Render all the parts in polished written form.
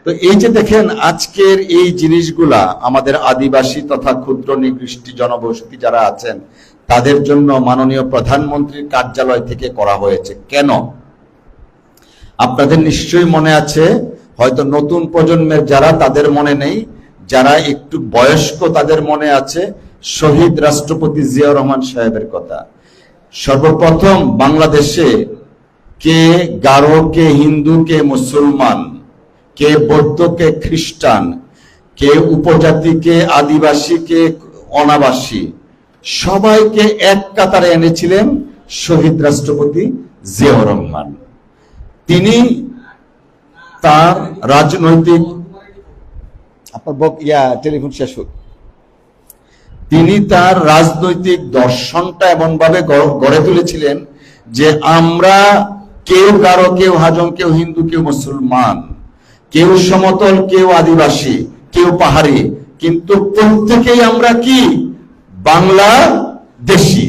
তো এই যে দেখেন আজকের এই জিনিসগুলা আমাদের আদিবাসী তথা ক্ষুদ্র নিকৃষ্টি জনবসতি যারা আছেন তাদের জন্য মাননীয় প্রধানমন্ত্রীর কার্যালয় থেকে করা হয়েছে। কেন? আপনাদের নিশ্চয়ই মনে আছে, হয়তো নতুন প্রজন্মের যারা তাদের মনে নেই, যারা একটু বয়স্ক তাদের মনে আছে শহীদ রাষ্ট্রপতি জিয়াউর রহমান সাহেবের কথা। সর্বপ্রথম বাংলাদেশে কে গারো, কে হিন্দু, কে মুসলমান, কে বৌদ্ধ, কে খ্রিস্টান, কে উপজাতি, কে আদিবাসী, কে অনাবাসী, সবাইকে এক কাতারে এনেছিলেন শহীদ রাষ্ট্রপতি জিয়াউর রহমান। তিনি তার রাজনৈতিক টেলিফোন শেষ হোক, তিনি তার রাজনৈতিক দর্শনটা এমন ভাবে গড়ে তুলেছিলেন যে আমরা কেউ গারো, কেউ হাজং, কেউ হিন্দু, কেউ মুসলমান, কেউ সমতল, কেউ আদিবাসী, কেউ পাহাড়ি, কিন্তু প্রত্যেকেই আমরা কি বাংলাদেশী,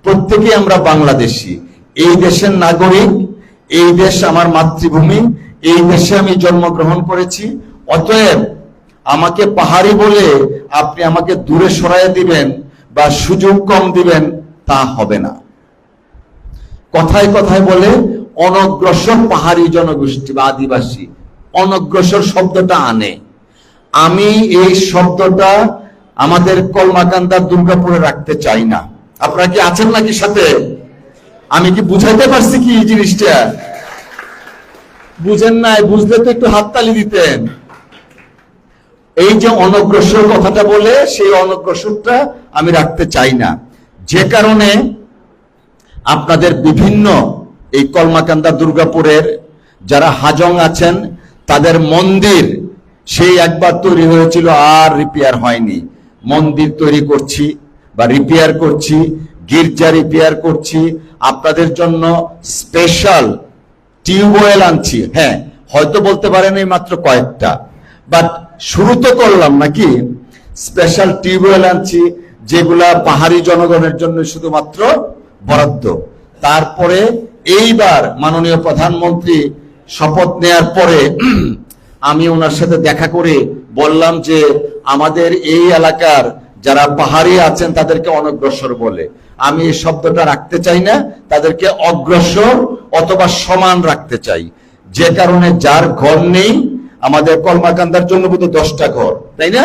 প্রত্যেকেই আমরা বাংলাদেশী। এই দেশের নাগরিক, এই দেশ আমার মাতৃভূমি, এই দেশে আমি জন্মগ্রহণ করেছি। অতএব আমাকে পাহাড়ি বলে আপনি আমাকে দূরে সরাইয়া দিবেন বা সুযোগ কম দিবেন তা হবে না। কথায় কথায় বলে অনগ্রসর পাহাড়ি জনগোষ্ঠী বা আদিবাসী, অনগ্রসর শব্দটা আনে। আমি এই শব্দটা আমাদের কলমাকান্দা দুর্গাপুরে রাখতে চাই না। আপনারা কি আছেন নাকি সাথে? আমি কি বুঝাইতে পারছি কি এই জিনিসটা? বুঝেন নাই? বুঝলে তো একটু হাততালি দিতেন। এই যে অনগ্রসর কথাটা বলে, সেই অনগ্রসরটা আমি রাখতে চাই না। যে কারণে আপনাদের বিভিন্ন এই কলমাকান্দা দুর্গাপুরের যারা হাজং আছেন তাদের মন্দির সেই একবার তৈরি হয়েছিল, আর রিপেয়ার হয়নি। মন্দির তৈরি করছি বা রিপেয়ার করছি, গির্জা রিপেয়ার করছি, আপনাদের জন্য স্পেশাল টিউবওয়েল আনছি। হ্যাঁ, হয়তো বলতে পারেন এই মাত্র কয়েকটা, বাট শুরু তো করলাম নাকি। স্পেশাল টিউবওয়েল আনছি যেগুলা পাহাড়ি জনগণের জন্য শুধুমাত্র বরাদ্দ। তারপরে এইবার মাননীয় প্রধানমন্ত্রী শপথ নেয়ার পরে আমি ওনার সাথে দেখা করে বললাম যে আমাদের এই এলাকার যারা পাহাড়ি আছেন তাদেরকে অনগ্রসর বলে, আমি এই শব্দটা রাখতে চাই না, তাদেরকে অগ্রসর অথবা সমান রাখতে চাই। যে কারণে যার ঘর নেই, আমাদের কলমাকান্দার জন্য বোধহয় 10টা ঘর, তাই না?